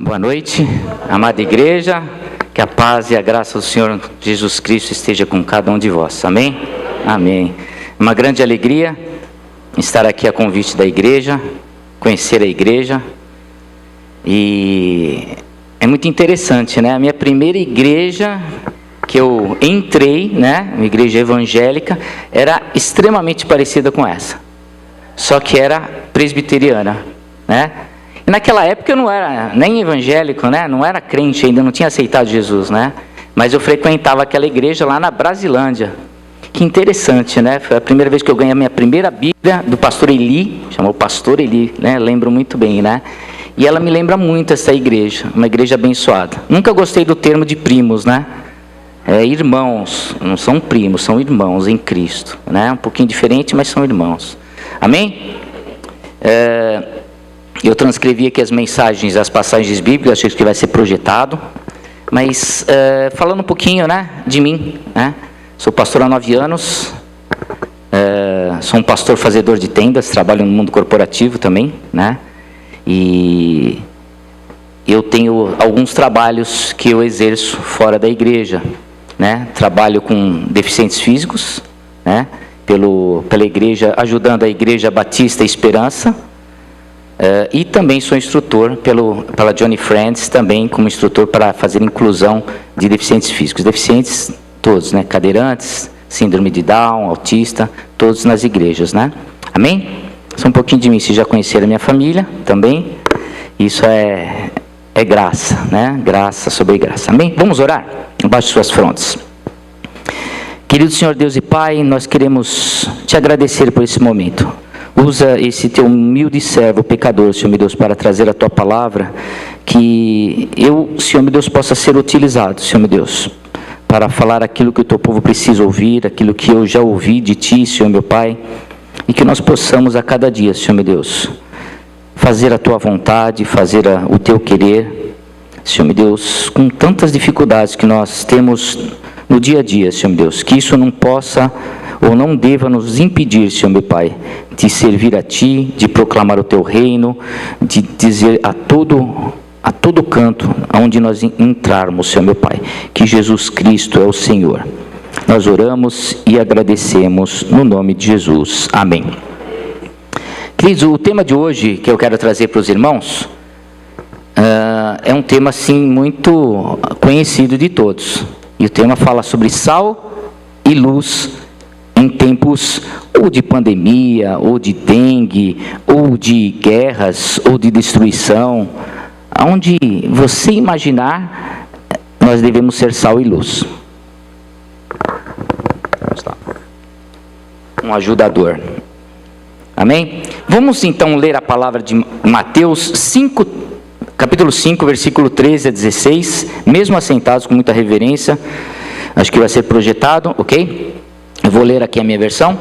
Boa noite, amada igreja, que a paz e a graça do Senhor Jesus Cristo esteja com cada um de vós, amém? Amém. Uma grande alegria estar aqui a convite da igreja, conhecer a igreja, e é muito interessante, né? A minha primeira igreja que eu entrei, né, uma igreja evangélica, era extremamente parecida com essa, só que era presbiteriana, né? Naquela época eu não era nem evangélico, né? Não era crente ainda, não tinha aceitado Jesus, né? Mas eu frequentava aquela igreja lá na Brasilândia. Que interessante, né? Foi a primeira vez que eu ganhei a minha primeira Bíblia do pastor Eli, chamou pastor Eli, né? Lembro muito bem, né? E ela me lembra muito essa igreja, uma igreja abençoada. Nunca gostei do termo de primos, né? Irmãos, não são primos, são irmãos em Cristo, né? Um pouquinho diferente, mas são irmãos. Amém? Eu transcrevi aqui as mensagens, as passagens bíblicas, achei que vai ser projetado, mas falando um pouquinho, né, de mim, né, sou pastor há 9 anos, sou um pastor fazedor de tendas, trabalho no mundo corporativo também, né, e eu tenho alguns trabalhos que eu exerço fora da igreja, né, trabalho com deficientes físicos, né, pela igreja, ajudando a Igreja Batista Esperança, e também sou instrutor pela Johnny Friends, também como instrutor para fazer inclusão de deficientes físicos. Deficientes todos, né? Cadeirantes, síndrome de Down, autista, todos nas igrejas, né? Amém? Só um pouquinho de mim, se já conheceram a minha família também. Isso é graça, né? Graça sobre graça. Amém? Vamos orar? Abaixe suas frontes. Querido Senhor Deus e Pai, nós queremos te agradecer por esse momento. Usa esse teu humilde servo, pecador, Senhor meu Deus, para trazer a tua palavra, que eu, Senhor meu Deus, possa ser utilizado, Senhor meu Deus, para falar aquilo que o teu povo precisa ouvir, aquilo que eu já ouvi de ti, Senhor meu Pai, e que nós possamos a cada dia, Senhor meu Deus, fazer a tua vontade, fazer o teu querer, Senhor meu Deus, com tantas dificuldades que nós temos no dia a dia, Senhor meu Deus, que isso não possa ou não deva nos impedir, Senhor meu Pai, de servir a Ti, de proclamar o Teu reino, de dizer a todo canto, aonde nós entrarmos, Senhor meu Pai, que Jesus Cristo é o Senhor. Nós oramos e agradecemos no nome de Jesus. Amém. Queridos, o tema de hoje que eu quero trazer para os irmãos é um tema, assim, muito conhecido de todos. E o tema fala sobre sal e luz em tempos ou de pandemia, ou de dengue, ou de guerras, ou de destruição. Aonde você imaginar, nós devemos ser sal e luz. Vamos lá. Um ajudador. Amém? Vamos então ler a palavra de Mateus 5, capítulo 5, versículo 13 a 16, mesmo assentados com muita reverência. Acho que vai ser projetado, ok? Eu vou ler aqui a minha versão.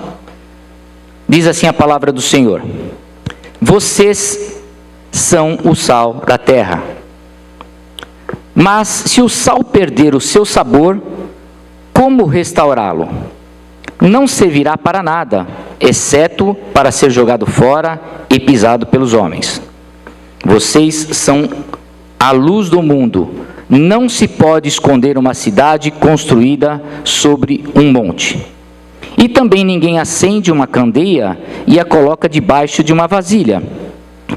Diz assim a palavra do Senhor: vocês são o sal da terra. Mas se o sal perder o seu sabor, como restaurá-lo? Não servirá para nada, exceto para ser jogado fora e pisado pelos homens. Vocês são a luz do mundo. Não se pode esconder uma cidade construída sobre um monte. E também ninguém acende uma candeia e a coloca debaixo de uma vasilha.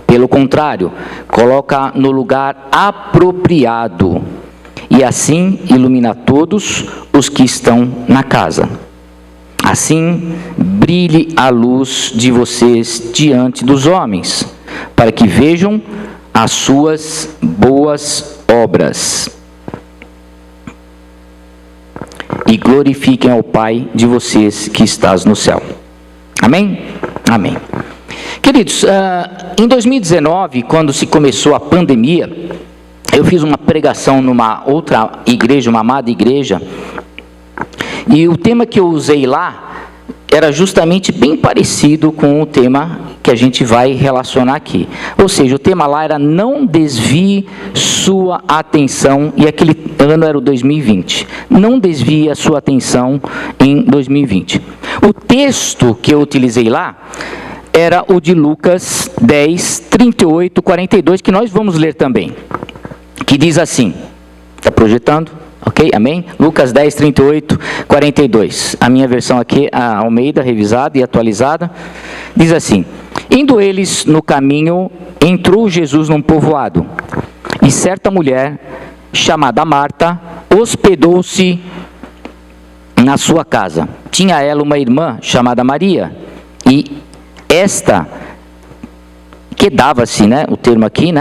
Pelo contrário, coloca no lugar apropriado, e assim ilumina todos os que estão na casa. Assim, brilhe a luz de vocês diante dos homens, para que vejam as suas boas obras e glorifiquem ao Pai de vocês que estás no céu. Amém? Amém. Queridos, em 2019, quando se começou a pandemia, eu fiz uma pregação numa outra igreja, uma amada igreja, e o tema que eu usei lá era justamente bem parecido com o tema que a gente vai relacionar aqui. Ou seja, o tema lá era não desvie sua atenção, e aquele ano era o 2020. Não desvie a sua atenção em 2020. O texto que eu utilizei lá era o de Lucas 10, 38, 42, que nós vamos ler também. que diz assim, está projetando? Ok? Amém? Lucas 10, 38, 42. A minha versão aqui, a Almeida, revisada e atualizada, diz assim: indo eles no caminho, entrou Jesus num povoado, e certa mulher, chamada Marta, hospedou-se na sua casa. Tinha ela uma irmã chamada Maria, e esta quedava-se, o termo aqui,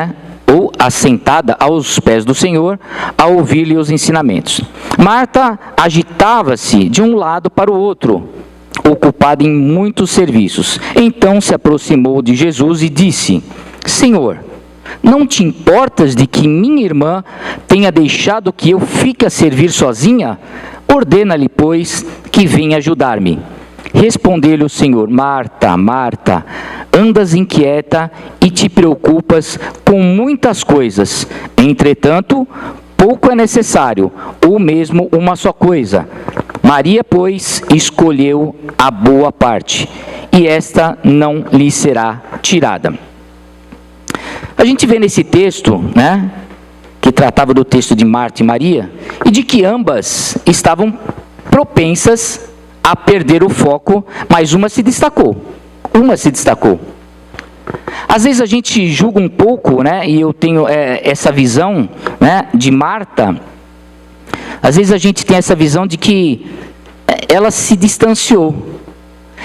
ou assentada aos pés do Senhor, a ouvir-lhe os ensinamentos. Marta agitava-se de um lado para o outro, ocupada em muitos serviços. Então se aproximou de Jesus e disse: Senhor, não te importas de que minha irmã tenha deixado que eu fique a servir sozinha? Ordena-lhe, pois, que venha ajudar-me. Respondeu-lhe o Senhor: Marta, Marta, andas inquieta e te preocupas com muitas coisas. Entretanto, pouco é necessário, ou mesmo uma só coisa. Maria, pois, escolheu a boa parte, e esta não lhe será tirada. A gente vê nesse texto, que tratava do texto de Marta e Maria, e de que ambas estavam propensas a perder o foco, mas uma se destacou. Às vezes a gente julga um pouco, e eu tenho essa visão, de Marta. Às vezes a gente tem essa visão de que ela se distanciou.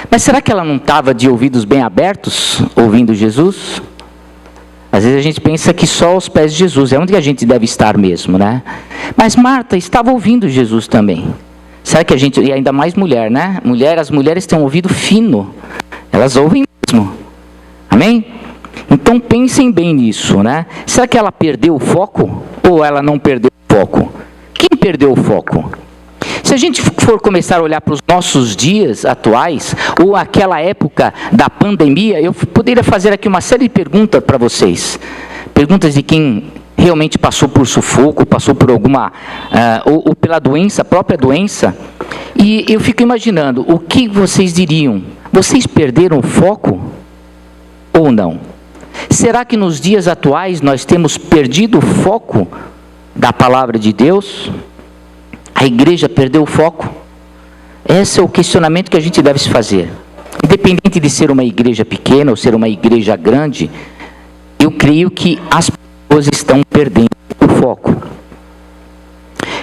Mas será que ela não estava de ouvidos bem abertos, ouvindo Jesus? Às vezes a gente pensa que só aos pés de Jesus é onde a gente deve estar mesmo, Mas Marta estava ouvindo Jesus também. Será que a gente, e ainda mais mulher, as mulheres têm um ouvido fino, elas ouvem mesmo, amém? Então pensem bem nisso, Será que ela perdeu o foco, ou ela não perdeu o foco? Quem perdeu o foco? Se a gente for começar a olhar para os nossos dias atuais, ou aquela época da pandemia, eu poderia fazer aqui uma série de perguntas para vocês, perguntas de quem realmente passou por sufoco, passou por alguma, ou pela doença, a própria doença, e eu fico imaginando, o que vocês diriam? Vocês perderam o foco ou não? Será que nos dias atuais nós temos perdido o foco da palavra de Deus? A igreja perdeu o foco? Esse é o questionamento que a gente deve se fazer. Independente de ser uma igreja pequena ou ser uma igreja grande, eu creio que as pessoas estão perdendo o foco.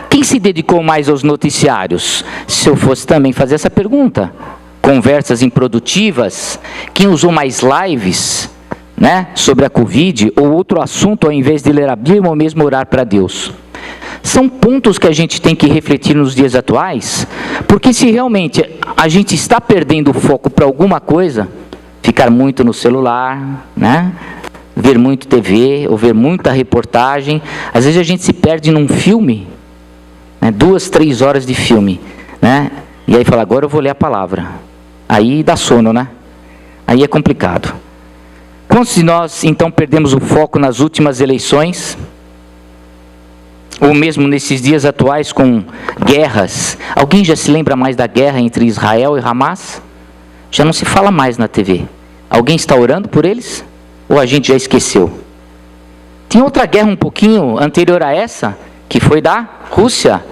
Quem se dedicou mais aos noticiários? Se eu fosse também fazer essa pergunta. Conversas improdutivas? Quem usou mais lives, sobre a Covid ou outro assunto, ao invés de ler a Bíblia ou mesmo orar para Deus? São pontos que a gente tem que refletir nos dias atuais, porque se realmente a gente está perdendo o foco para alguma coisa, ficar muito no celular, ver muito TV, ou ver muita reportagem, às vezes a gente se perde num filme, 2, 3 horas de filme, e aí fala, agora eu vou ler a palavra, aí dá sono, aí é complicado. Quantos de nós então perdemos o foco nas últimas eleições, ou mesmo nesses dias atuais com guerras? Alguém já se lembra mais da guerra entre Israel e Hamas? Já não se fala mais na TV. Alguém está orando por eles? Ou a gente já esqueceu? Tem outra guerra um pouquinho anterior a essa, que foi da Rússia,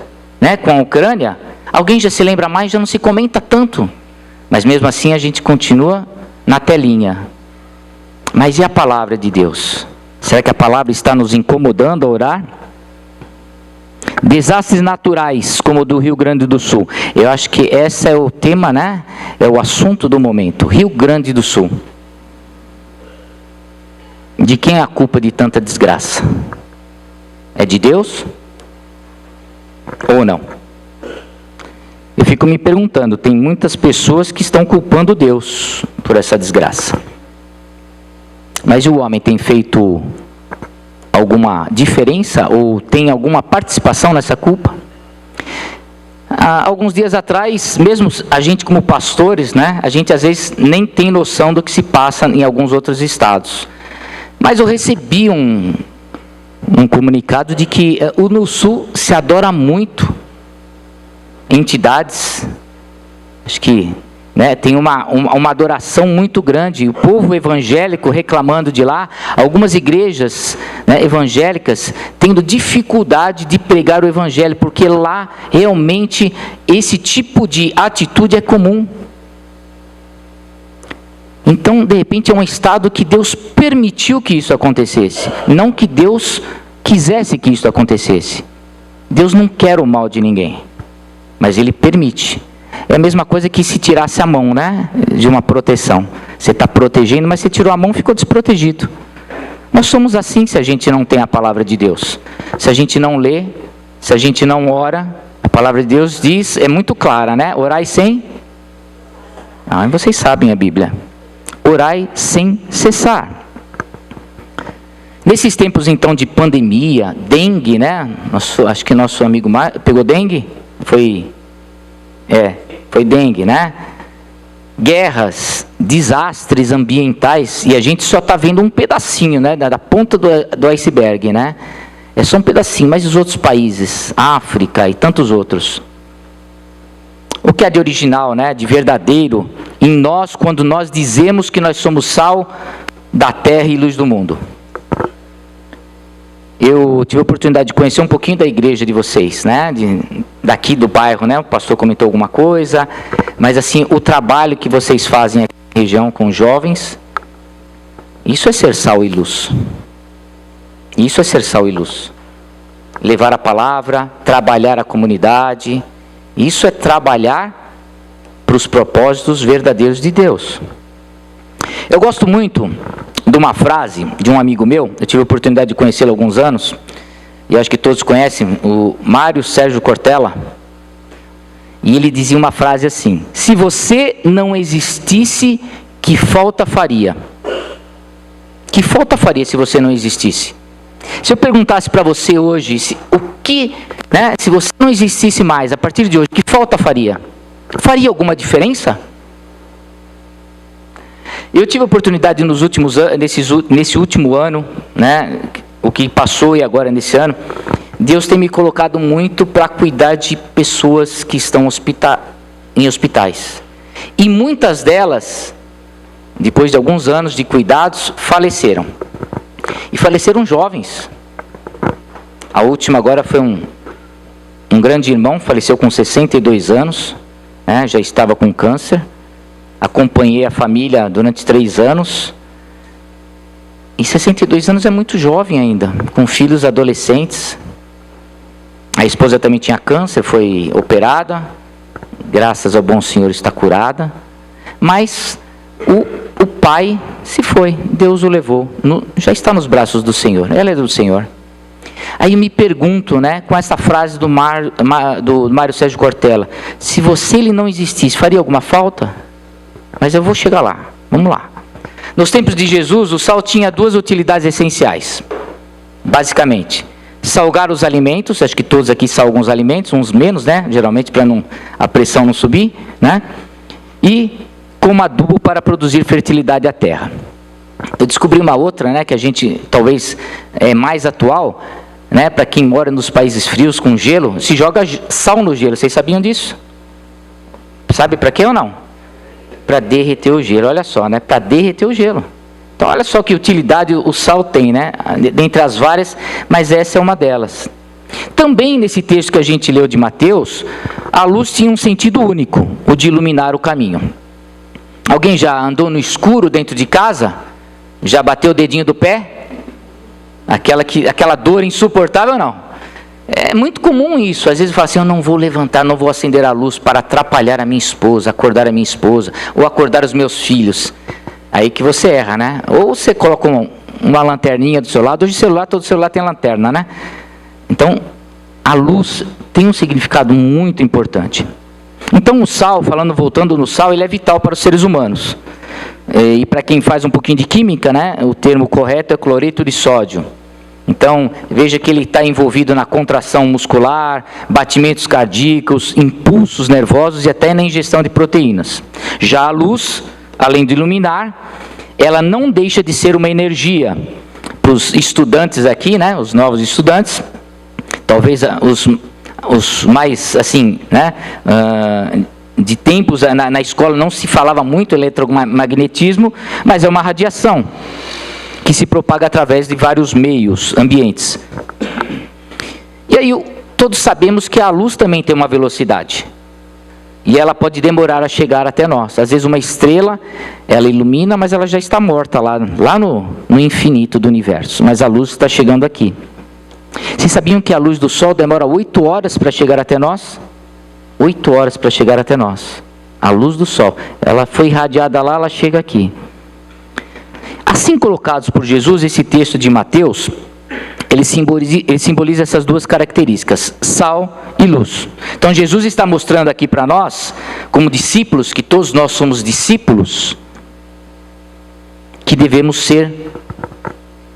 com a Ucrânia. Alguém já se lembra mais? Já não se comenta tanto. Mas mesmo assim a gente continua na telinha. Mas e a palavra de Deus? Será que a palavra está nos incomodando a orar? Desastres naturais, como o do Rio Grande do Sul. Eu acho que esse é o tema, é o assunto do momento. Rio Grande do Sul. De quem é a culpa de tanta desgraça? É de Deus? Ou não? Eu fico me perguntando, tem muitas pessoas que estão culpando Deus por essa desgraça. Mas o homem tem feito alguma diferença ou tem alguma participação nessa culpa? Há alguns dias atrás, mesmo a gente como pastores, a gente às vezes nem tem noção do que se passa em alguns outros estados. Mas eu recebi um comunicado de que no Sul se adora muito entidades, acho que né? Tem uma adoração muito grande, o povo evangélico reclamando de lá, algumas igrejas, né, evangélicas tendo dificuldade de pregar o evangelho, porque lá realmente esse tipo de atitude é comum. Então, de repente, é um estado que Deus permitiu que isso acontecesse, não que Deus quisesse que isso acontecesse. Deus não quer o mal de ninguém, mas Ele permite. É a mesma coisa que se tirasse a mão, né, de uma proteção. Você está protegendo, mas você tirou a mão e ficou desprotegido. Nós somos assim se a gente não tem a palavra de Deus. Se a gente não lê, se a gente não ora, a palavra de Deus diz, é muito clara, né? Orai sem... vocês sabem a Bíblia. Orai sem cessar. Nesses tempos então de pandemia, dengue, né? Acho que nosso amigo pegou dengue? Foi dengue, né? Guerras, desastres ambientais, e a gente só está vendo um pedacinho, né? Da ponta do iceberg, né? É só um pedacinho, mas os outros países, África e tantos outros. O que é de original, né? De verdadeiro em nós, quando nós dizemos que nós somos sal da terra e luz do mundo. Eu tive a oportunidade de conhecer um pouquinho da igreja de vocês, né? Daqui do bairro, né? O pastor comentou alguma coisa, mas assim, o trabalho que vocês fazem aqui na região com jovens, isso é ser sal e luz. Isso é ser sal e luz. Levar a palavra, trabalhar a comunidade, isso é trabalhar para os propósitos verdadeiros de Deus. Eu gosto muito de uma frase de um amigo meu, eu tive a oportunidade de conhecê-lo há alguns anos, e acho que todos conhecem, o Mário Sérgio Cortella, e ele dizia uma frase assim: se você não existisse, que falta faria? Que falta faria se você não existisse? Se eu perguntasse para você hoje, se você não existisse mais, a partir de hoje, que falta faria? Faria alguma diferença? Eu tive a oportunidade nos últimos anos, nesse último ano, né, o que passou e agora nesse ano, Deus tem me colocado muito para cuidar de pessoas que estão em hospitais. E muitas delas, depois de alguns anos de cuidados, faleceram. E faleceram jovens. A última agora foi um grande irmão, faleceu com 62 anos, né, já estava com câncer. Acompanhei a família durante 3 anos. E 62 anos é muito jovem ainda, com filhos adolescentes. A esposa também tinha câncer, foi operada. Graças ao bom Senhor está curada. Mas o pai se foi, Deus o levou. Já está nos braços do Senhor, ela é do Senhor. Aí eu me pergunto, né, com essa frase do Mário Sérgio Cortella, se ele não existisse, faria alguma falta? Mas eu vou chegar lá, vamos lá. Nos tempos de Jesus, o sal tinha 2 utilidades essenciais, basicamente. Salgar os alimentos, acho que todos aqui salgam os alimentos, uns menos, né, geralmente para a pressão não subir, né, e como adubo para produzir fertilidade à terra. Eu descobri uma outra, né, que a gente talvez é mais atual, né, para quem mora nos países frios com gelo, se joga sal no gelo, vocês sabiam disso? Sabe para quê ou não? Para derreter o gelo, olha só, né? Para derreter o gelo. Então, olha só que utilidade o sal tem, né? Dentre as várias, mas essa é uma delas. Também nesse texto que a gente leu de Mateus, a luz tinha um sentido único, o de iluminar o caminho. Alguém já andou no escuro dentro de casa? Já bateu o dedinho do pé? Aquela dor insuportável, não? É muito comum isso, às vezes fala assim, eu não vou levantar, não vou acender a luz para atrapalhar a minha esposa, acordar a minha esposa, ou acordar os meus filhos. Aí que você erra, né? Ou você coloca uma lanterninha do seu lado, hoje todo celular tem lanterna, né? Então, a luz tem um significado muito importante. Então o sal, voltando no sal, ele é vital para os seres humanos. E para quem faz um pouquinho de química, né, o termo correto é cloreto de sódio. Então, veja que ele está envolvido na contração muscular, batimentos cardíacos, impulsos nervosos e até na ingestão de proteínas. Já a luz, além de iluminar, ela não deixa de ser uma energia. Para os estudantes aqui, né, os novos estudantes, talvez os mais, assim, né, de tempos, na escola não se falava muito eletromagnetismo, mas é uma radiação que se propaga através de vários meios, ambientes. E aí todos sabemos que a luz também tem uma velocidade. E ela pode demorar a chegar até nós. Às vezes uma estrela, ela ilumina, mas ela já está morta lá no infinito do universo. Mas a luz está chegando aqui. Vocês sabiam que a luz do sol demora 8 horas para chegar até nós? 8 horas para chegar até nós. A luz do sol. Ela foi irradiada lá, ela chega aqui. Assim colocados por Jesus, esse texto de Mateus, ele simboliza essas duas características, sal e luz. Então Jesus está mostrando aqui para nós, como discípulos, que todos nós somos discípulos, que devemos ser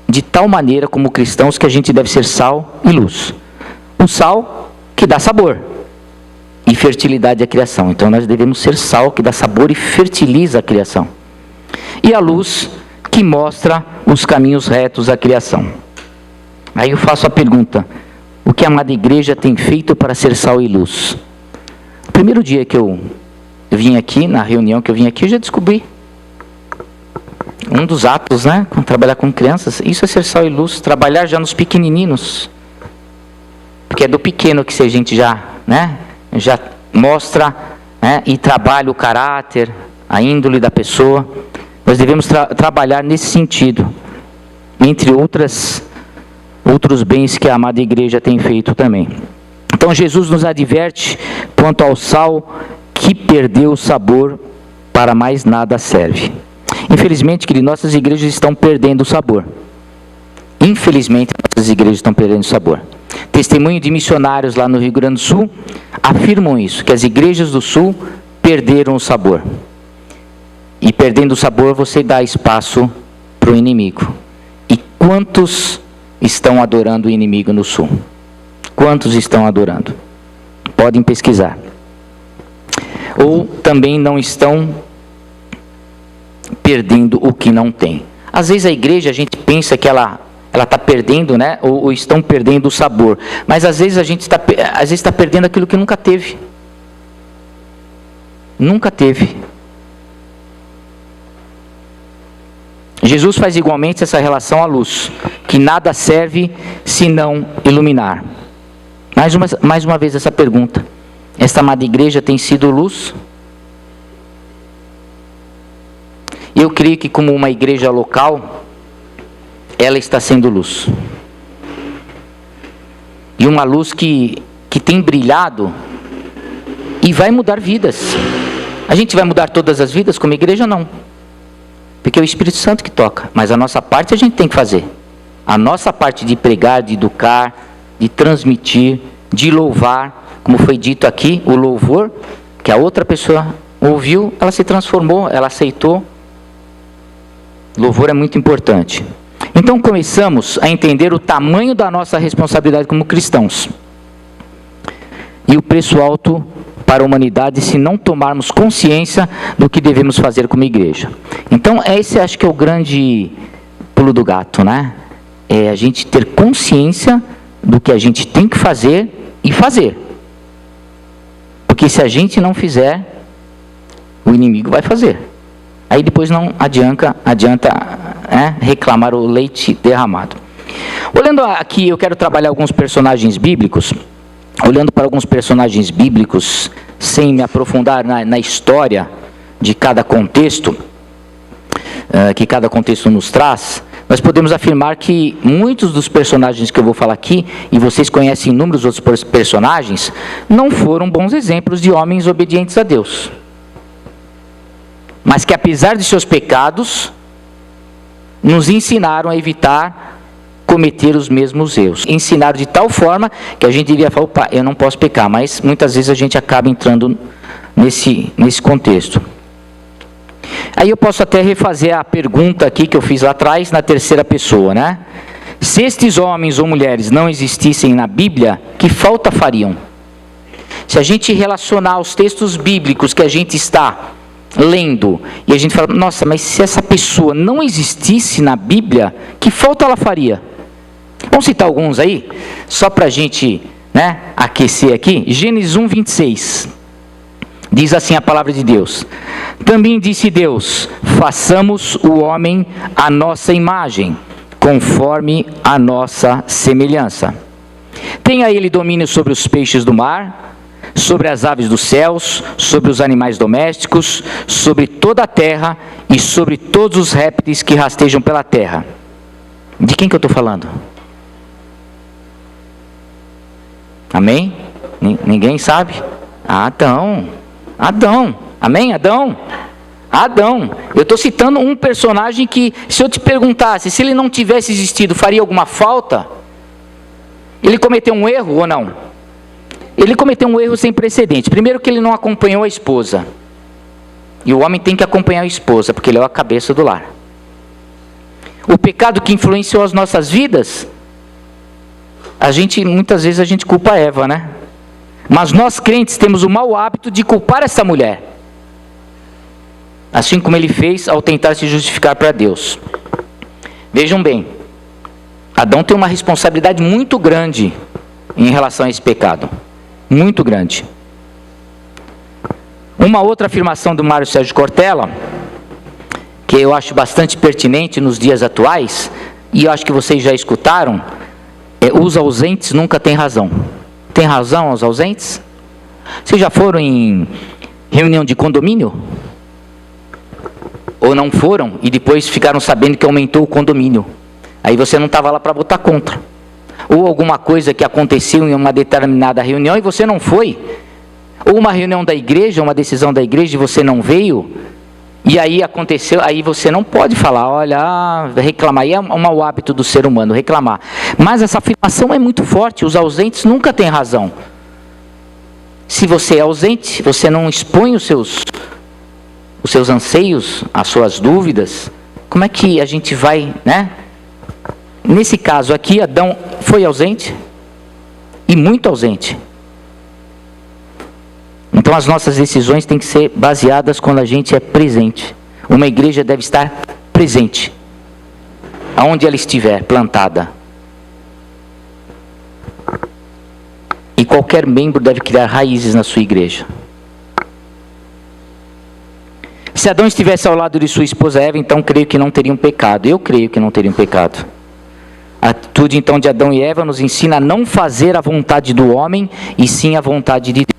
de tal maneira como cristãos que a gente deve ser sal e luz. O sal que dá sabor e fertilidade à criação. Então nós devemos ser sal que dá sabor e fertiliza a criação. E a luz que mostra os caminhos retos à criação. Aí eu faço a pergunta: o que a amada igreja tem feito para ser sal e luz? O primeiro dia que eu vim aqui, na reunião que eu vim aqui, eu já descobri. Um dos atos, né? Trabalhar com crianças, isso é ser sal e luz. Trabalhar já nos pequenininhos. Porque é do pequeno que a gente já mostra, né, e trabalha o caráter, a índole da pessoa. Nós devemos trabalhar nesse sentido. Entre outros bens que a amada igreja tem feito também. Então Jesus nos adverte quanto ao sal que perdeu o sabor, para mais nada serve. Infelizmente, querido, nossas igrejas estão perdendo o sabor. Infelizmente, nossas igrejas estão perdendo o sabor. Testemunho de missionários lá no Rio Grande do Sul afirmam isso, que as igrejas do Sul perderam o sabor. E perdendo o sabor, você dá espaço para o inimigo. E quantos estão adorando o inimigo no Sul? Quantos estão adorando? Podem pesquisar. Ou também não estão perdendo o que não tem. Às vezes a igreja, a gente pensa que ela está perdendo, né? Ou estão perdendo o sabor. Mas às vezes a gente está perdendo aquilo que nunca teve. Nunca teve. Jesus faz igualmente essa relação à luz, que nada serve senão iluminar. Mais uma vez essa pergunta: esta amada igreja tem sido luz? Eu creio que, como uma igreja local, ela está sendo luz. E uma luz que tem brilhado e vai mudar vidas. A gente vai mudar todas as vidas como igreja? Não. Porque é o Espírito Santo que toca. Mas a nossa parte a gente tem que fazer. A nossa parte de pregar, de educar, de transmitir, de louvar. Como foi dito aqui, o louvor, que a outra pessoa ouviu, ela se transformou, ela aceitou. Louvor é muito importante. Então começamos a entender o tamanho da nossa responsabilidade como cristãos. E o preço alto para a humanidade se não tomarmos consciência do que devemos fazer como igreja. Então esse acho que é o grande pulo do gato, né? É a gente ter consciência do que a gente tem que fazer e fazer. Porque se a gente não fizer, o inimigo vai fazer. Aí depois não adianta reclamar o leite derramado. Olhando aqui, eu quero trabalhar alguns personagens bíblicos. Olhando para alguns personagens bíblicos, sem me aprofundar na história de cada contexto, que cada contexto nos traz, nós podemos afirmar que muitos dos personagens que eu vou falar aqui, e vocês conhecem inúmeros outros personagens, não foram bons exemplos de homens obedientes a Deus. Mas que, apesar de seus pecados, nos ensinaram a evitar cometer os mesmos erros. Ensinaram de tal forma que a gente diria falar: opa, eu não posso pecar, mas muitas vezes a gente acaba entrando nesse contexto. Aí eu posso até refazer a pergunta aqui que eu fiz lá atrás, na terceira pessoa, né? Se estes homens ou mulheres não existissem na Bíblia, que falta fariam? Se a gente relacionar os textos bíblicos que a gente está lendo, e a gente fala: nossa, mas se essa pessoa não existisse na Bíblia, que falta ela faria? Vamos citar alguns aí, só para a gente aquecer aqui. Gênesis 1, 26. Diz assim a palavra de Deus: também disse Deus: façamos o homem à nossa imagem, conforme a nossa semelhança. Tenha ele domínio sobre os peixes do mar, sobre as aves dos céus, sobre os animais domésticos, sobre toda a terra e sobre todos os répteis que rastejam pela terra. De quem que eu estou falando? Amém? Ninguém sabe? Adão. Amém? Adão. Eu estou citando um personagem que, se eu te perguntasse, se ele não tivesse existido, faria alguma falta? Ele cometeu um erro ou não? Ele cometeu um erro sem precedentes. Primeiro que ele não acompanhou a esposa. E o homem tem que acompanhar a esposa, porque ele é a cabeça do lar. O pecado que influenciou as nossas vidas, muitas vezes a gente culpa Eva, né? Mas nós crentes temos o mau hábito de culpar essa mulher. Assim como ele fez ao tentar se justificar para Deus. Vejam bem, Adão tem uma responsabilidade muito grande em relação a esse pecado. Muito grande. Uma outra afirmação do Mário Sérgio Cortella, que eu acho bastante pertinente nos dias atuais, e eu acho que vocês já escutaram, os ausentes nunca têm razão. Tem razão os ausentes? Vocês já foram em reunião de condomínio? Ou não foram e depois ficaram sabendo que aumentou o condomínio? Aí você não estava lá para votar contra. Ou alguma coisa que aconteceu em uma determinada reunião e você não foi. Ou uma reunião da igreja, uma decisão da igreja e você não veio. E aí aconteceu, aí você não pode falar, olha, reclamar. Aí é um mau hábito do ser humano, reclamar. Mas essa afirmação é muito forte, os ausentes nunca têm razão. Se você é ausente, você não expõe os seus anseios, as suas dúvidas, como é que a gente vai, né? Nesse caso aqui, Adão foi ausente, e muito ausente. Então as nossas decisões têm que ser baseadas quando a gente é presente. Uma igreja deve estar presente, aonde ela estiver plantada. E qualquer membro deve criar raízes na sua igreja. Se Adão estivesse ao lado de sua esposa Eva, então creio que não teriam pecado. Eu creio que não teriam pecado. A atitude então de Adão e Eva nos ensina a não fazer a vontade do homem, e sim a vontade de Deus.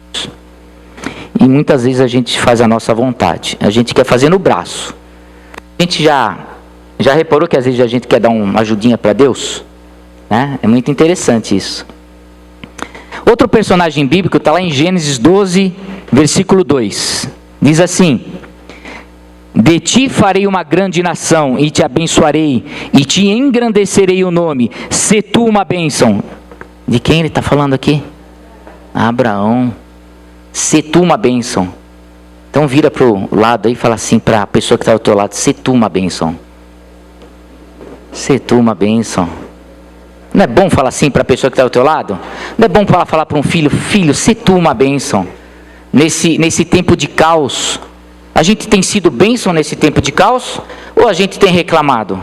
E muitas vezes a gente faz a nossa vontade. A gente quer fazer no braço. A gente já reparou que às vezes a gente quer dar uma ajudinha para Deus? Né? É muito interessante isso. Outro personagem bíblico está lá em Gênesis 12, versículo 2. Diz assim: de ti farei uma grande nação, e te abençoarei, e te engrandecerei o nome, se tu uma bênção. De quem ele está falando aqui? Abraão. Se tu uma bênção. Então vira para o lado aí e fala assim para a pessoa que está ao teu lado: se tu uma bênção. Se tu uma bênção. Não é bom falar assim para a pessoa que está ao teu lado? Não é bom falar para um filho: filho, se tu uma bênção. Nesse tempo de caos, a gente tem sido bênção nesse tempo de caos? Ou a gente tem reclamado?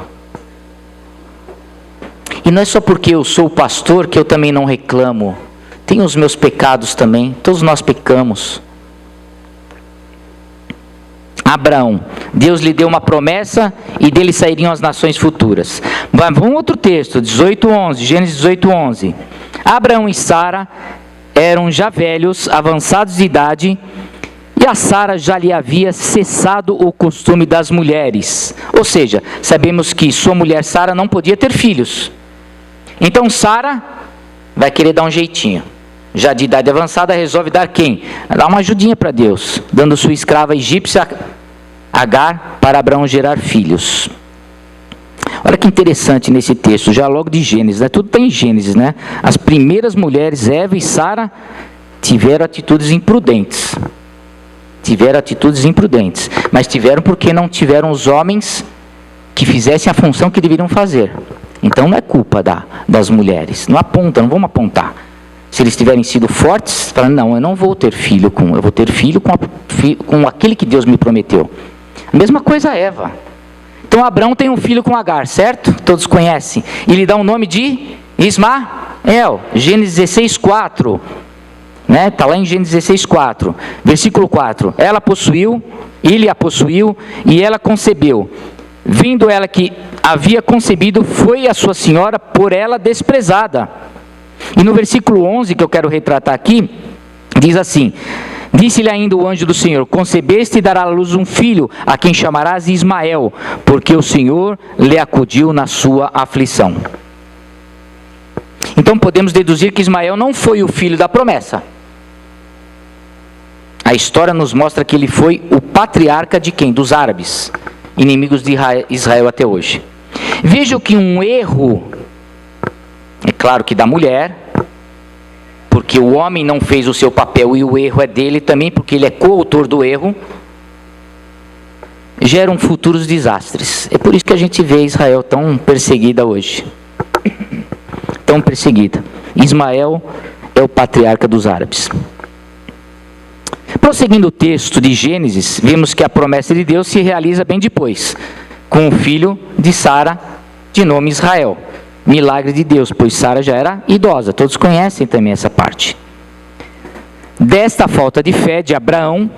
E não é só porque eu sou pastor que eu também não reclamo. Tem os meus pecados também. Todos nós pecamos. Abraão, Deus lhe deu uma promessa e dele sairiam as nações futuras. Vamos outro texto, 18:11, Gênesis 18:11. Abraão e Sara eram já velhos, avançados de idade, e a Sara já lhe havia cessado o costume das mulheres. Ou seja, sabemos que sua mulher Sara não podia ter filhos. Então Sara vai querer dar um jeitinho. Já de idade avançada, resolve dar quem? Dar uma ajudinha para Deus, dando sua escrava egípcia Agar para Abraão gerar filhos. Olha que interessante nesse texto, já logo de Gênesis, né? Tudo está em Gênesis, né? As primeiras mulheres, Eva e Sara, tiveram atitudes imprudentes. Mas tiveram porque não tiveram os homens que fizessem a função que deveriam fazer. Então não é culpa das mulheres. Não vamos apontar. Se eles tiverem sido fortes, falando: não, eu não vou ter filho eu vou ter filho com aquele que Deus me prometeu. A mesma coisa a Eva. Então Abraão tem um filho com Agar, certo? Todos conhecem. E lhe dá o nome de Ismael. Gênesis 16:4. né? Está lá em Gênesis 16:4, versículo 4. Ele a possuiu e ela concebeu. Vindo ela que havia concebido, foi a sua senhora por ela desprezada. E no versículo 11, que eu quero retratar aqui, diz assim: disse-lhe ainda o anjo do Senhor: concebeste e dará à luz um filho, a quem chamarás Ismael, porque o Senhor lhe acudiu na sua aflição. Então podemos deduzir que Ismael não foi o filho da promessa. A história nos mostra que ele foi o patriarca de quem? Dos árabes, inimigos de Israel até hoje. Veja que um erro, é claro que da mulher, porque o homem não fez o seu papel e o erro é dele também, porque ele é coautor do erro, geram futuros desastres. É por isso que a gente vê Israel tão perseguida hoje. Tão perseguida. Ismael é o patriarca dos árabes. Prosseguindo o texto de Gênesis, vemos que a promessa de Deus se realiza bem depois, com o filho de Sara, de nome Israel. Milagre de Deus, pois Sara já era idosa. Todos conhecem também essa parte. Desta falta de fé de Abraão,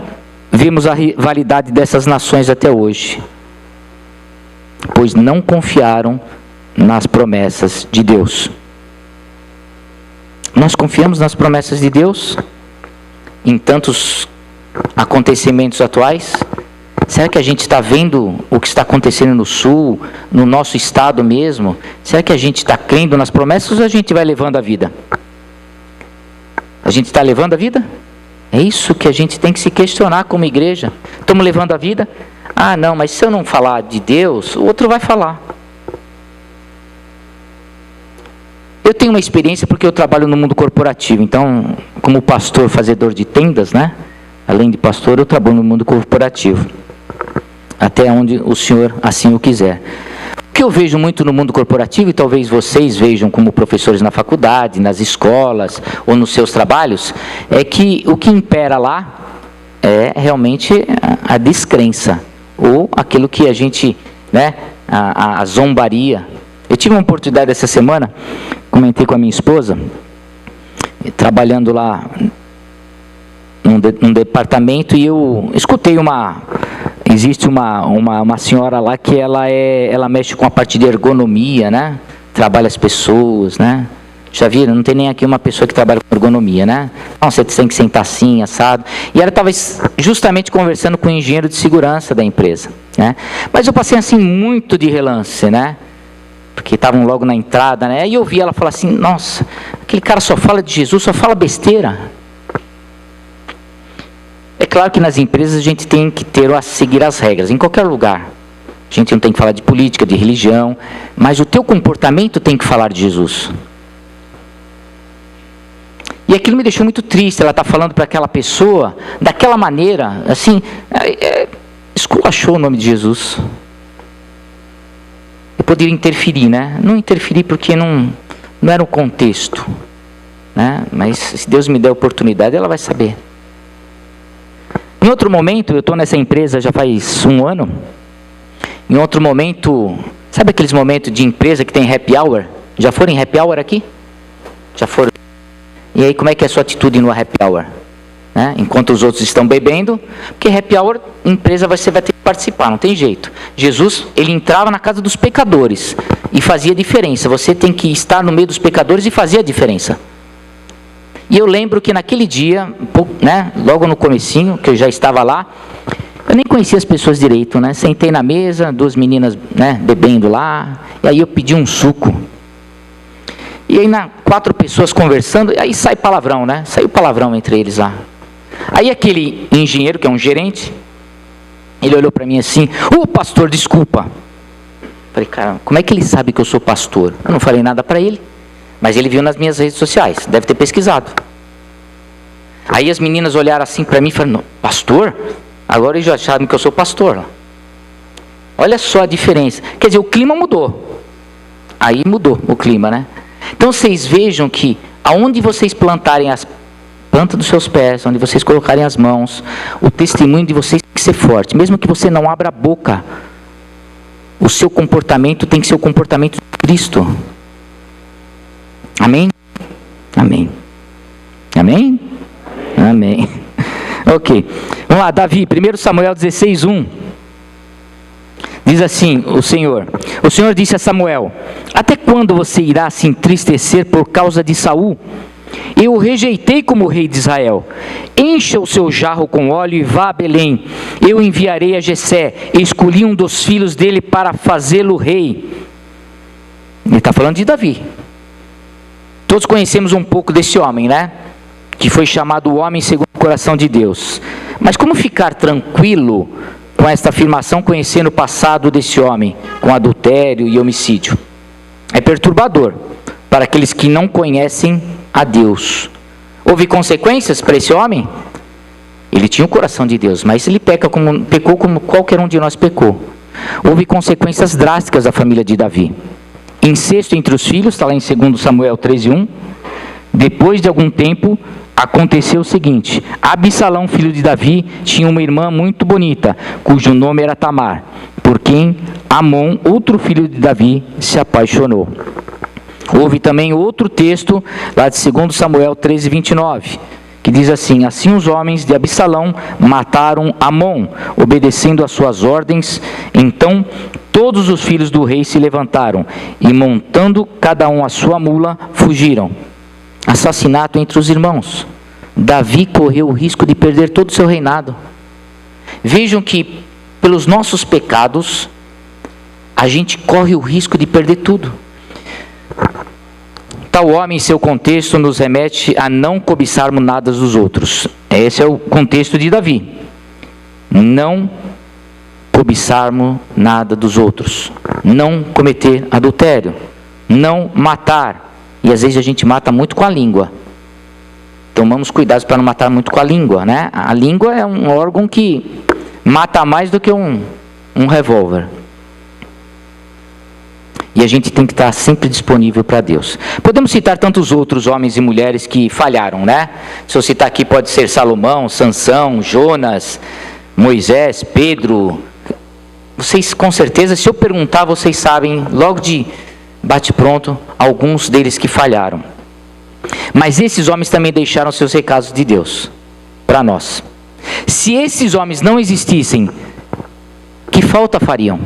vemos a rivalidade dessas nações até hoje, pois não confiaram nas promessas de Deus. Nós confiamos nas promessas de Deus em tantos acontecimentos atuais? Será que a gente está vendo o que está acontecendo no Sul, no nosso estado mesmo? Será que a gente está crendo nas promessas ou a gente vai levando a vida? A gente está levando a vida? É isso que a gente tem que se questionar como igreja. Estamos levando a vida? Ah, não, mas se eu não falar de Deus, o outro vai falar. Eu tenho uma experiência porque eu trabalho no mundo corporativo. Então, como pastor fazedor de tendas, né? Além de pastor, eu trabalho no mundo corporativo. Até onde o Senhor assim o quiser. O que eu vejo muito no mundo corporativo, e talvez vocês vejam como professores na faculdade, nas escolas, ou nos seus trabalhos, é que o que impera lá é realmente a descrença, ou aquilo que a gente, né, a zombaria. Eu tive uma oportunidade essa semana, comentei com a minha esposa, trabalhando lá num departamento, e eu escutei existe uma senhora lá que ela mexe com a parte de ergonomia, né? Trabalha as pessoas, né? Já viram? Não tem nem aqui uma pessoa que trabalha com ergonomia, né? Não, você tem que sentar assim, assado. E ela estava justamente conversando com o engenheiro de segurança da empresa, né? Mas eu passei assim muito de relance, né? Porque estavam logo na entrada, né? E eu vi ela falar assim: nossa, aquele cara só fala de Jesus, só fala besteira. É claro que nas empresas a gente tem que seguir as regras, em qualquer lugar. A gente não tem que falar de política, de religião, mas o teu comportamento tem que falar de Jesus. E aquilo me deixou muito triste, ela está falando para aquela pessoa, daquela maneira, assim, esculachou o nome de Jesus. Eu poderia interferir, né? Não interferir porque não era o contexto, né? Mas se Deus me der a oportunidade, ela vai saber. Em outro momento, eu estou nessa empresa já faz 1 ano. Em outro momento, sabe aqueles momentos de empresa que tem happy hour? Já foram em happy hour aqui? Já foram? E aí, como é que é a sua atitude no happy hour? Né? Enquanto os outros estão bebendo, porque happy hour, empresa você vai ter que participar, não tem jeito. Jesus, ele entrava na casa dos pecadores e fazia diferença. Você tem que estar no meio dos pecadores e fazer a diferença. E eu lembro que naquele dia, né, logo no comecinho, que eu já estava lá, eu nem conhecia as pessoas direito, né? Sentei na mesa, 2 meninas, né, bebendo lá, e aí eu pedi um suco. E aí 4 pessoas conversando, e aí sai palavrão, né? Saiu palavrão entre eles lá. Aí aquele engenheiro, que é um gerente, ele olhou para mim assim: pastor, desculpa. Falei: cara, como é que ele sabe que eu sou pastor? Eu não falei nada para ele. Mas ele viu nas minhas redes sociais, deve ter pesquisado. Aí as meninas olharam assim para mim e falaram: pastor? Agora eles já sabem que eu sou pastor. Olha só a diferença. Quer dizer, o clima mudou. Aí mudou o clima, né? Então vocês vejam que aonde vocês plantarem as plantas dos seus pés, onde vocês colocarem as mãos, o testemunho de vocês tem que ser forte. Mesmo que você não abra a boca, o seu comportamento tem que ser o comportamento de Cristo. Amém? Amém. Amém? Ok. Vamos lá, Davi, 1 Samuel 16:1. Diz assim o Senhor disse a Samuel: até quando você irá se entristecer por causa de Saul? Eu o rejeitei como rei de Israel. Encha o seu jarro com óleo e vá a Belém. Eu enviarei a Jessé e escolhi um dos filhos dele para fazê-lo rei. Ele está falando de Davi. Todos conhecemos um pouco desse homem, né? Que foi chamado o homem segundo o coração de Deus. Mas como ficar tranquilo com esta afirmação, conhecendo o passado desse homem, com adultério e homicídio? É perturbador para aqueles que não conhecem a Deus. Houve consequências para esse homem? Ele tinha o coração de Deus, mas ele pecou como qualquer um de nós pecou. Houve consequências drásticas à família de Davi. Incesto entre os filhos, está lá em 2 Samuel 13:1. Depois de algum tempo, aconteceu o seguinte: Absalão, filho de Davi, tinha uma irmã muito bonita, cujo nome era Tamar, por quem Amon, outro filho de Davi, se apaixonou. Houve também outro texto, lá de 2 Samuel 13:29, que diz assim: assim os homens de Absalão mataram Amon, obedecendo às suas ordens. Então todos os filhos do rei se levantaram, e montando cada um a sua mula, fugiram. Assassinato entre os irmãos. Davi correu o risco de perder todo o seu reinado. Vejam que pelos nossos pecados, a gente corre o risco de perder tudo. Tal homem, em seu contexto, nos remete a não cobiçarmos nada dos outros. Esse é o contexto de Davi. Não cobiçarmos nada dos outros. Não cometer adultério. Não matar. E às vezes a gente mata muito com a língua. Tomamos cuidado para não matar muito com a língua, né? A língua é um órgão que mata mais do que um revólver. E a gente tem que estar sempre disponível para Deus. Podemos citar tantos outros homens e mulheres que falharam, né? Se eu citar aqui, pode ser Salomão, Sansão, Jonas, Moisés, Pedro. Vocês, com certeza, se eu perguntar, vocês sabem, logo de bate-pronto, alguns deles que falharam. Mas esses homens também deixaram seus recados de Deus para nós. Se esses homens não existissem, que falta fariam?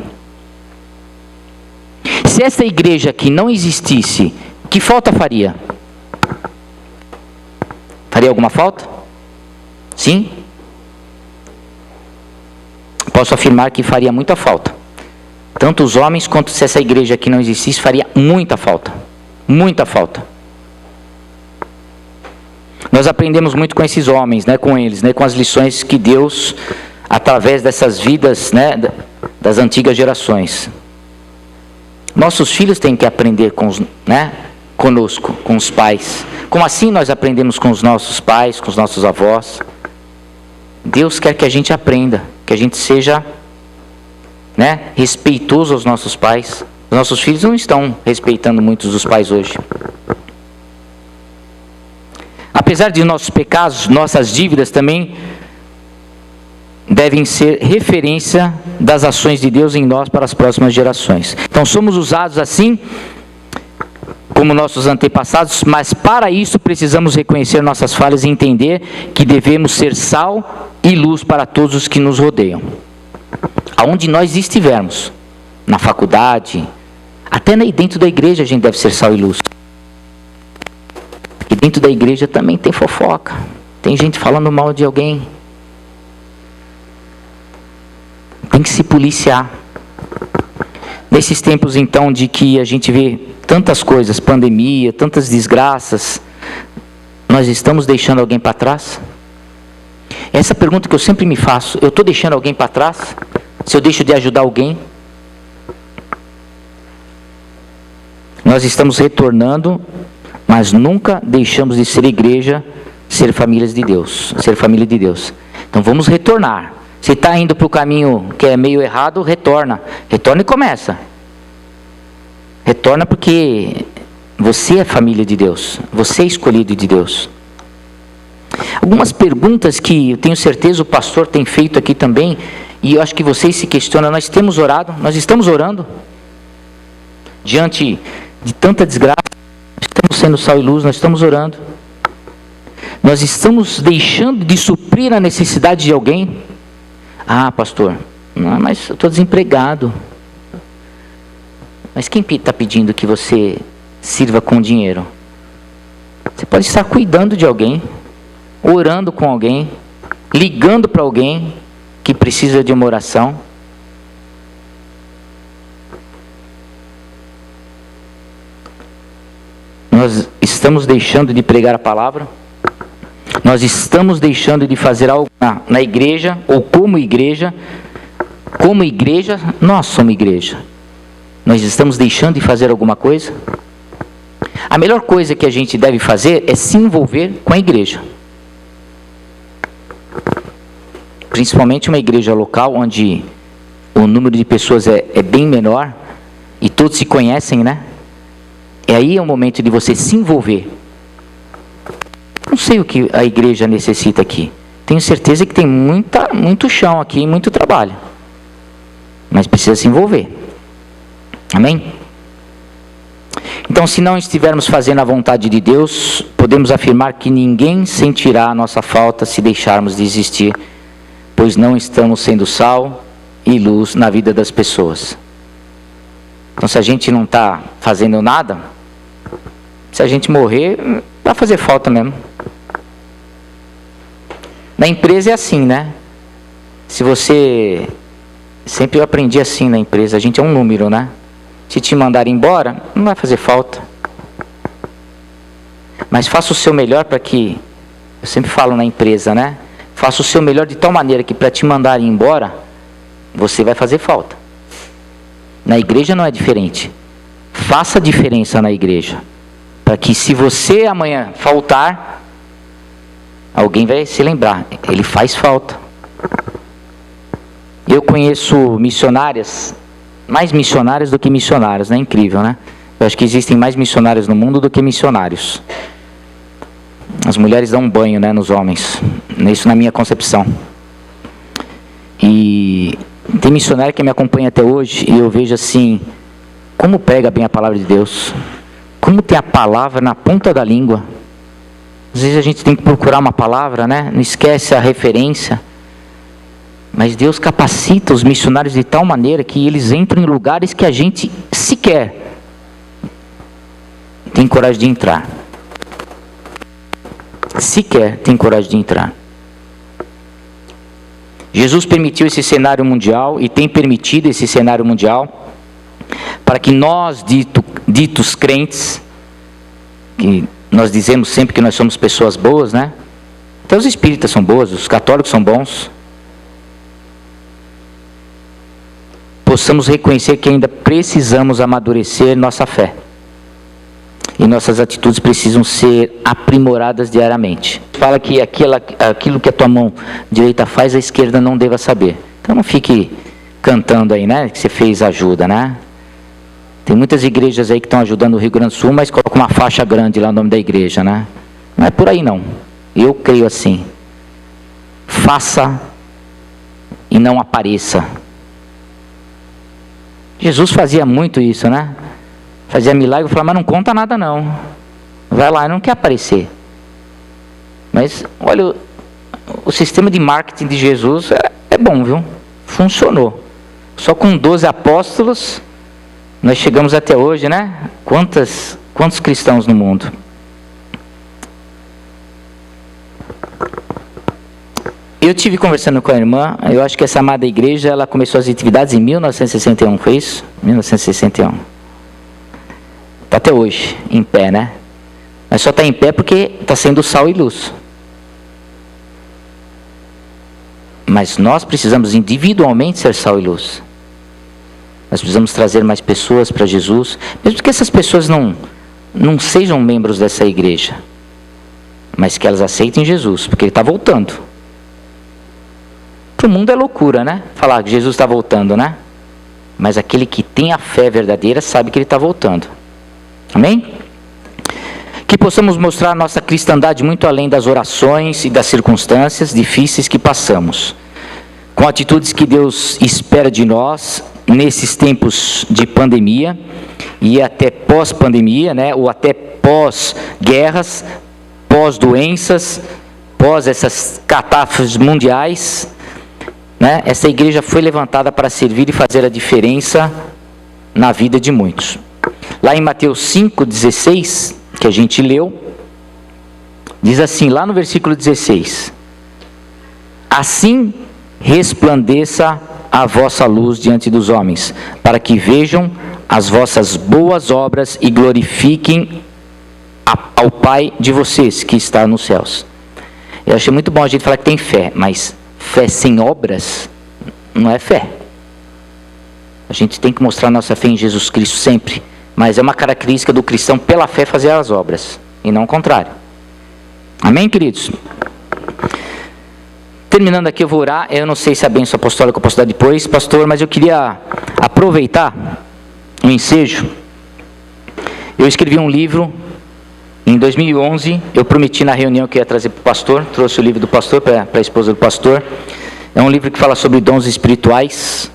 Se essa igreja aqui não existisse, que falta faria? Faria alguma falta? Sim? Posso afirmar que faria muita falta. Tanto os homens, quanto se essa igreja aqui não existisse, faria muita falta. Muita falta. Nós aprendemos muito com esses homens, né, com eles, né, com as lições que Deus, através dessas vidas, né, das antigas gerações. Nossos filhos têm que aprender conosco, com os pais. Como assim nós aprendemos com os nossos pais, com os nossos avós? Deus quer que a gente aprenda, que a gente seja respeitoso aos nossos pais. Os nossos filhos não estão respeitando muitos dos pais hoje. Apesar de nossos pecados, nossas dívidas também devem ser referência das ações de Deus em nós para as próximas gerações. Então somos usados assim como nossos antepassados, mas para isso precisamos reconhecer nossas falhas e entender que devemos ser sal e luz para todos os que nos rodeiam. Aonde nós estivermos, na faculdade, até dentro da igreja a gente deve ser sal e luz. E dentro da igreja também tem fofoca, tem gente falando mal de alguém. Tem que se policiar. Nesses tempos então de que a gente vê tantas coisas, pandemia, tantas desgraças, nós estamos deixando alguém para trás? Essa pergunta que eu sempre me faço: eu estou deixando alguém para trás? Se eu deixo de ajudar alguém? Nós estamos retornando, mas nunca deixamos de ser igreja, ser famílias de Deus, ser família de Deus. Então vamos retornar. Se está indo para o caminho que é meio errado, retorna. Retorna e começa. Retorna porque você é família de Deus. Você é escolhido de Deus. Algumas perguntas que eu tenho certeza o pastor tem feito aqui também, e eu acho que vocês se questionam. Nós temos orado, nós estamos orando. Diante de tanta desgraça, estamos sendo sal e luz, nós estamos orando. Nós estamos deixando de suprir a necessidade de alguém? Ah, pastor, não, mas eu estou desempregado. Mas quem está pedindo que você sirva com dinheiro? Você pode estar cuidando de alguém, orando com alguém, ligando para alguém que precisa de uma oração. Nós estamos deixando de pregar a palavra? Nós estamos deixando de fazer algo na igreja, ou como igreja? Como igreja, nós somos igreja. Nós estamos deixando de fazer alguma coisa? A melhor coisa que a gente deve fazer é se envolver com a igreja. Principalmente uma igreja local, onde o número de pessoas é bem menor, e todos se conhecem, né? E aí é o momento de você se envolver. Não sei o que a igreja necessita aqui. Tenho certeza que tem muito chão aqui, muito trabalho. Mas precisa se envolver. Amém? Então, se não estivermos fazendo a vontade de Deus, podemos afirmar que ninguém sentirá a nossa falta se deixarmos de existir, pois não estamos sendo sal e luz na vida das pessoas. Então, se a gente não está fazendo nada, se a gente morrer, vai fazer falta mesmo. Na empresa é assim, né? Se você... Sempre eu aprendi assim na empresa, a gente é um número, né? Se te mandarem embora, não vai fazer falta. Mas faça o seu melhor para que... Eu sempre falo na empresa, né? Faça o seu melhor de tal maneira que para te mandarem embora, você vai fazer falta. Na igreja não é diferente. Faça a diferença na igreja. Para que se você amanhã faltar, alguém vai se lembrar. Ele faz falta. Eu conheço missionárias, mais missionárias do que missionários, né? Incrível, né? Eu acho que existem mais missionários no mundo do que missionários. As mulheres dão um banho, né, nos homens. Isso na minha concepção. E tem missionário que me acompanha até hoje e eu vejo assim, como prega bem a palavra de Deus. Como tem a palavra na ponta da língua. Às vezes a gente tem que procurar uma palavra, né? Não esquece a referência. Mas Deus capacita os missionários de tal maneira que eles entram em lugares que a gente sequer tem coragem de entrar. Sequer tem coragem de entrar. Jesus permitiu esse cenário mundial e tem permitido esse cenário mundial para que nós, ditos crentes, que nós dizemos sempre que nós somos pessoas boas, né? Até os espíritas são bons, os católicos são bons. Possamos reconhecer que ainda precisamos amadurecer nossa fé. E nossas atitudes precisam ser aprimoradas diariamente. Fala que aquilo que a tua mão direita faz, a esquerda não deva saber. Então não fique cantando aí, né? Que você fez ajuda, né? Tem muitas igrejas aí que estão ajudando o Rio Grande do Sul, mas colocam uma faixa grande lá no nome da igreja, né? Não é por aí não. Eu creio assim. Faça e não apareça. Jesus fazia muito isso, né? Fazia milagre e falava, mas não conta nada não. Vai lá, não quer aparecer. Mas, olha, o sistema de marketing de Jesus é bom, viu? Funcionou. Só com 12 apóstolos, nós chegamos até hoje, né? Quantos cristãos no mundo? Eu tive conversando com a irmã, eu acho que essa amada igreja, ela começou as atividades em 1961, foi isso? 1961. Está até hoje, em pé, né? Mas só está em pé porque está sendo sal e luz. Mas nós precisamos individualmente ser sal e luz. Nós precisamos trazer mais pessoas para Jesus, mesmo que essas pessoas não sejam membros dessa igreja, mas que elas aceitem Jesus, porque Ele está voltando. Para o mundo é loucura, né? Falar que Jesus está voltando, né? Mas aquele que tem a fé verdadeira sabe que Ele está voltando. Amém? Que possamos mostrar a nossa cristandade muito além das orações e das circunstâncias difíceis que passamos, com atitudes que Deus espera de nós nesses tempos de pandemia e até pós-pandemia, né? Ou até pós-guerras, pós-doenças, pós essas catástrofes mundiais, né? Essa igreja foi levantada para servir e fazer a diferença na vida de muitos. Lá em Mateus 5,16, que a gente leu, diz assim, lá no versículo 16: assim resplandeça a vossa luz diante dos homens, para que vejam as vossas boas obras e glorifiquem ao Pai de vocês que está nos céus. Eu achei muito bom a gente falar que tem fé, mas fé sem obras não é fé. A gente tem que mostrar nossa fé em Jesus Cristo sempre, mas é uma característica do cristão pela fé fazer as obras, e não o contrário. Amém, queridos? Terminando aqui, eu vou orar. Eu não sei se a bênção apostólica eu posso dar depois, pastor, mas eu queria aproveitar o ensejo. Eu escrevi um livro em 2011, eu prometi na reunião que ia trazer para o pastor, trouxe o livro do pastor para a esposa do pastor. É um livro que fala sobre dons espirituais,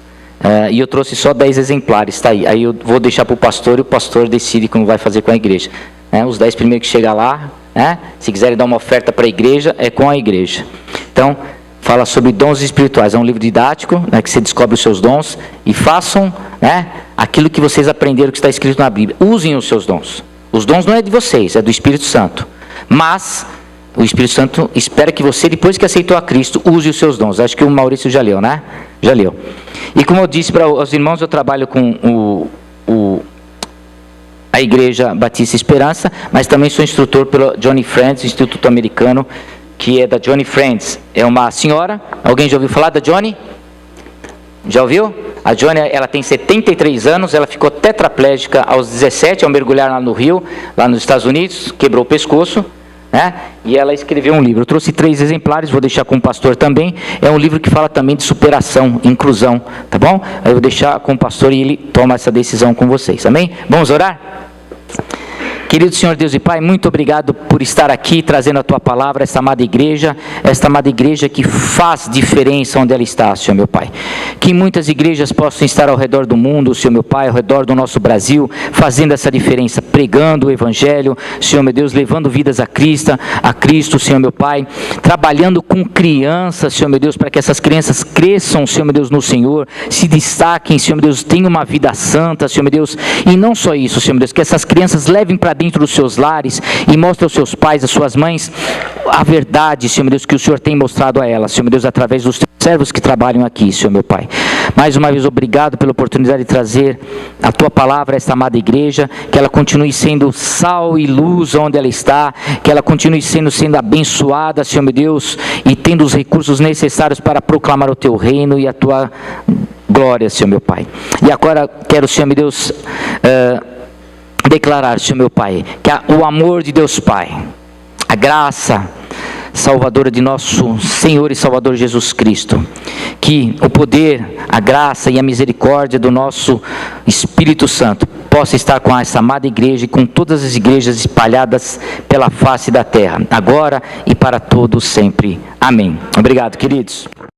e eu trouxe só 10 exemplares, tá aí. Aí eu vou deixar para o pastor, e o pastor decide como vai fazer com a igreja. Os 10 primeiros que chegar lá, se quiserem dar uma oferta para a igreja, é com a igreja. Então, fala sobre dons espirituais, é um livro didático, que você descobre os seus dons, e façam aquilo que vocês aprenderam que está escrito na Bíblia. Usem os seus dons. Os dons não é de vocês, é do Espírito Santo. Mas o Espírito Santo espera que você, depois que aceitou a Cristo, use os seus dons. Acho que o Maurício já leu, né? Já leu. E como eu disse para os irmãos, eu trabalho com a Igreja Batista Esperança, mas também sou instrutor pelo Johnny Friends, Instituto Americano, que é da Johnny Friends. É uma senhora, alguém já ouviu falar da Johnny? Já ouviu? A Johnny, ela tem 73 anos, ela ficou tetraplégica aos 17, ao mergulhar lá no rio, lá nos Estados Unidos, quebrou o pescoço, e ela escreveu um livro. Eu trouxe 3 exemplares, vou deixar com o pastor também. É um livro que fala também de superação, inclusão, tá bom? Aí eu vou deixar com o pastor e ele toma essa decisão com vocês, amém? Vamos orar? Querido Senhor Deus e Pai, muito obrigado por estar aqui trazendo a Tua palavra, esta amada igreja que faz diferença onde ela está, Senhor meu Pai. Que muitas igrejas possam estar ao redor do mundo, Senhor meu Pai, ao redor do nosso Brasil, fazendo essa diferença, pregando o Evangelho, Senhor meu Deus, levando vidas a Cristo, Senhor meu Pai, trabalhando com crianças, Senhor meu Deus, para que essas crianças cresçam, Senhor meu Deus, no Senhor, se destaquem, Senhor meu Deus, tenham uma vida santa, Senhor meu Deus, e não só isso, Senhor meu Deus, que essas crianças levem para dentro dos seus lares e mostre aos seus pais, às suas mães, a verdade, Senhor meu Deus, que o Senhor tem mostrado a elas, Senhor meu Deus, através dos teus servos que trabalham aqui, Senhor meu Pai. Mais uma vez, obrigado pela oportunidade de trazer a Tua palavra a esta amada igreja, que ela continue sendo sal e luz onde ela está, que ela continue sendo abençoada, Senhor meu Deus, e tendo os recursos necessários para proclamar o Teu reino e a Tua glória, Senhor meu Pai. E agora quero, Senhor meu Deus, declarar, Senhor meu Pai, que o amor de Deus Pai, a graça salvadora de nosso Senhor e Salvador Jesus Cristo, que o poder, a graça e a misericórdia do nosso Espírito Santo possa estar com essa amada igreja e com todas as igrejas espalhadas pela face da terra, agora e para todos sempre. Amém. Obrigado, queridos.